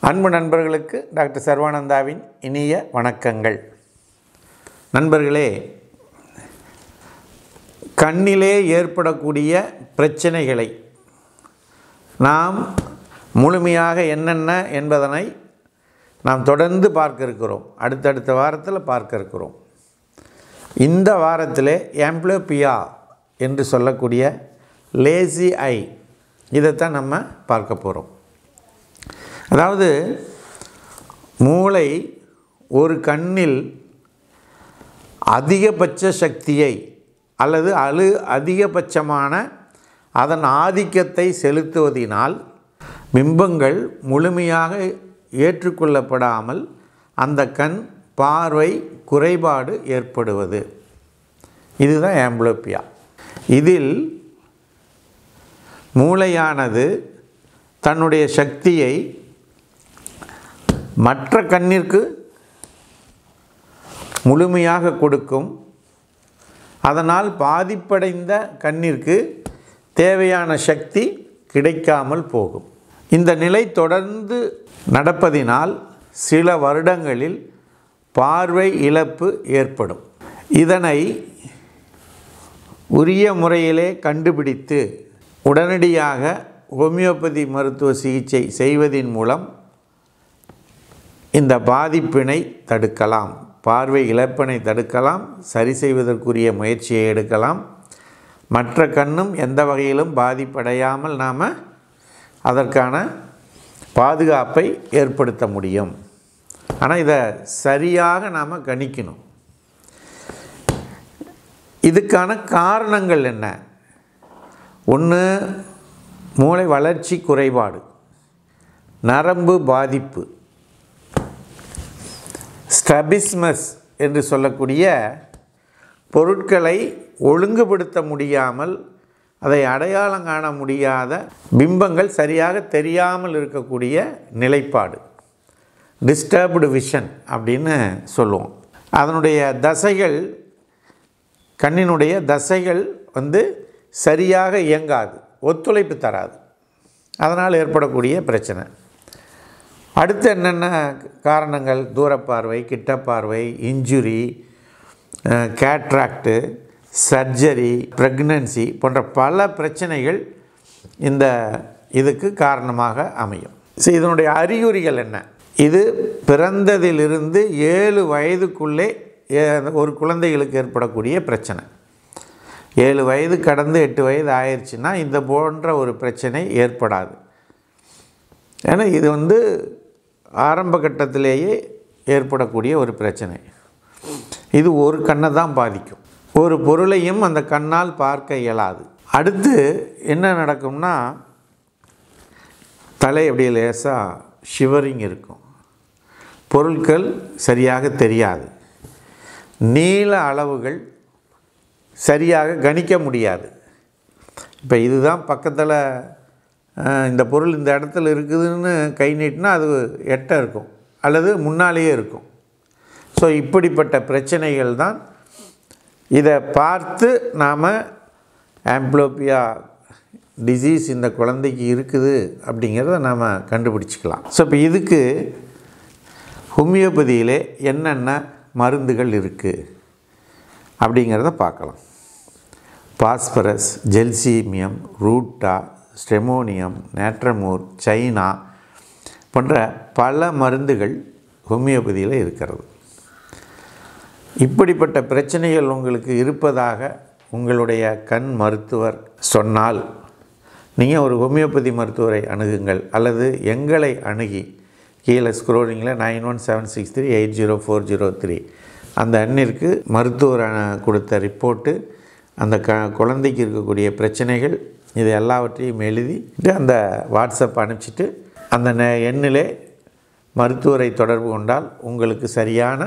அன்பு நண்பர்களுக்கு டாக்டர் சர்வானந்தாவின் இனிய வணக்கங்கள். நண்பர்களே, கண்ணிலே ஏற்படக்கூடிய பிரச்சனைகளை நாம் முழுமையாக என்னென்ன என்பதனை நாம் தொடர்ந்து பார்க்க இருக்கிறோம். அடுத்தடுத்த வாரத்தில் பார்க்க இருக்கிறோம். இந்த வாரத்தில் ஆம்பிளியோபியா என்று சொல்லக்கூடிய லேசி ஐ இதைத்தான் நம்ம பார்க்க போகிறோம். அதாவது மூளை ஒரு கண்ணில் அதிகபட்ச சக்தியை அல்லது அதிகபட்சமான அதன் ஆதிக்கத்தை செலுத்துவதினால் பிம்பங்கள் முழுமையாக ஏற்றுக்கொள்ளப்படாமல் அந்த கண் பார்வை குறைபாடு ஏற்படுவது. இதுதான் ஆம்பிளியோபியா. இதில் மூளையானது தன்னுடைய சக்தியை மற்ற கண்ணிற்கு முழுமையாக கொடுக்கும். அதனால் பாதிப்படைந்த கண்ணிற்கு தேவையான சக்தி கிடைக்காமல் போகும். இந்த நிலை தொடர்ந்து நடப்பதினால் சில வருடங்களில் பார்வை இழப்பு ஏற்படும். இதனை உரிய முறையிலே கண்டுபிடித்து உடனடியாக ஹோமியோபதி மருத்துவ சிகிச்சை செய்வதின் மூலம் இந்த பாதிப்பினை தடுக்கலாம், பார்வை இழப்பினை தடுக்கலாம், சரி செய்வதற்குரிய முயற்சியை எடுக்கலாம். மற்ற கண்ணும் எந்த வகையிலும் பாதிப்படையாமல் நாம் அதற்கான பாதுகாப்பை ஏற்படுத்த முடியும். ஆனால் இதை சரியாக நாம் கணிக்கணும். இதுக்கான காரணங்கள் என்ன? ஒன்று, மூளை வளர்ச்சி குறைபாடு, நரம்பு பாதிப்பு, ஸ்ட்ராபிஸ்மஸ் என்று சொல்லக்கூடிய பொருட்களை ஒழுங்குபடுத்த முடியாமல் அதை அடையாளம் காண முடியாத பிம்பங்கள் சரியாக தெரியாமல் இருக்கக்கூடிய நிலைப்பாடு, டிஸ்டர்ப்டு விஷன் அப்படின்னு சொல்லுவோம். அதனுடைய தசைகள், கண்ணினுடைய தசைகள் சரியாக இயங்காது, ஒத்துழைப்பு தராது. அதனால் ஏற்படக்கூடிய பிரச்சனை. அடுத்து என்னென்ன காரணங்கள்? தூரப்பார்வை, கிட்டப்பார்வை, இன்ஜுரி, கேட்ராக்டு, சர்ஜரி, ப்ரெக்னன்சி போன்ற பல பிரச்சனைகள் இதுக்கு காரணமாக அமையும். இதனுடைய அறிகுறிகள் என்ன? இது பிறந்ததிலிருந்து 7 வயதுக்குள்ளே ஒரு குழந்தைகளுக்கு ஏற்படக்கூடிய பிரச்சனை. 7 வயது கடந்து 8 வயது ஆயிடுச்சுன்னா இந்த போன்ற ஒரு பிரச்சனை ஏற்படாது. ஏன்னா இது ஆரம்ப கட்டத்திலேயே ஏற்படக்கூடிய ஒரு பிரச்சனை. இது ஒரு கண்ணை தான் பாதிக்கும். ஒரு பொருளையும் அந்த கண்ணால் பார்க்க இயலாது. அடுத்து என்ன நடக்கும்னா, தலை அப்படியே லேசாக ஷிவரிங் இருக்கும், பொருட்கள் சரியாக தெரியாது, நீள அளவுகள் சரியாக கணிக்க முடியாது. இப்போ இதுதான் பக்கத்தில் இந்த பொருள் இந்த இடத்துல இருக்குதுன்னு கை நீட்டினா அது எட்ட இருக்கும் அல்லது முன்னாலேயே இருக்கும். ஸோ இப்படிப்பட்ட பிரச்சனைகள் தான். இதை பார்த்து நாம் ஆம்பிளியோபியா டிசீஸ் இந்த குழந்தைக்கு இருக்குது அப்படிங்கிறத நாம் கண்டுபிடிச்சிக்கலாம். ஸோ இப்போ இதுக்கு ஹோமியோபதியிலே என்னென்ன மருந்துகள் இருக்குது அப்படிங்கிறத பார்க்கலாம். பாஸ்பரஸ், ஜெல்சீமியம், ரூட்டா, ஸ்ட்ரெமோனியம், நேட்ரமோர், சைனா போன்ற பல மருந்துகள் ஹோமியோபதியில் இருக்கிறது. இப்படிப்பட்ட பிரச்சனைகள் உங்களுக்கு இருப்பதாக உங்களுடைய கண் மருத்துவர் சொன்னால் நீங்கள் ஒரு ஹோமியோபதி மருத்துவரை அணுகுங்கள், அல்லது எங்களை அணுகி கீழே ஸ்க்ரோலிங்கில் 9176380403 அந்த எண்ணிற்கு மருத்துவர் கொடுத்த ரிப்போர்ட்டு, அந்த குழந்தைக்கு இருக்கக்கூடிய பிரச்சனைகள், இது எல்லாவற்றையும் எழுதி அந்த வாட்ஸ்அப் அனுப்பிச்சிட்டு அந்த எண்ணிலே மருத்துவரை தொடர்பு கொண்டால் உங்களுக்கு சரியான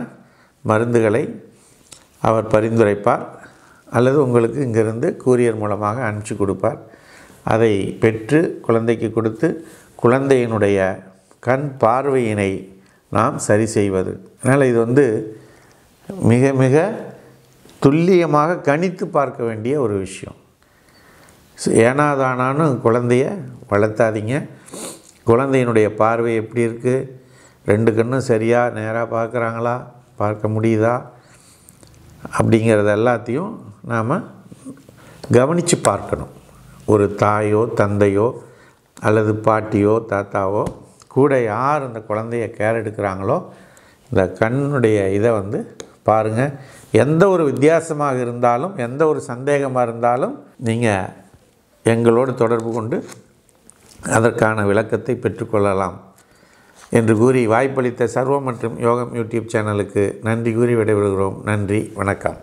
மருந்துகளை அவர் பரிந்துரைப்பார், அல்லது உங்களுக்கு இங்கிருந்து கூரியர் மூலமாக அனுப்பிச்சி கொடுப்பார். அதை பெற்று குழந்தைக்கு கொடுத்து குழந்தையினுடைய கண் பார்வையினை நாம் சரி செய்வது. அதனால் இது மிக மிக துல்லியமாக கணித்து பார்க்க வேண்டிய ஒரு விஷயம். ஏனாதானான்னு குழந்தைய வளர்த்தாதீங்க. குழந்தையினுடைய பார்வை எப்படி இருக்குது, 2 கண்ணும் சரியாக நேராக பார்க்குறாங்களா, பார்க்க முடியுதா அப்படிங்கிறது எல்லாத்தையும் நாம் கவனித்து பார்க்கணும். ஒரு தாயோ தந்தையோ அல்லது பாட்டியோ தாத்தாவோ கூட யார் அந்த குழந்தைய கேர் எடுக்கிறாங்களோ இந்த கண்ணுடைய இதை பாருங்கள். எந்த ஒரு வித்தியாசமாக இருந்தாலும், எந்த ஒரு சந்தேகமாக இருந்தாலும் நீங்கள் எங்களோடு தொடர்பு கொண்டு அதற்கான விளக்கத்தை பெற்றுக்கொள்ளலாம் என்று கூறி வாய்ப்பளித்த சர்வம் மற்றும் யோகம் யூடியூப் சேனலுக்கு நன்றி கூறி விடைபெறுகிறோம். நன்றி, வணக்கம்.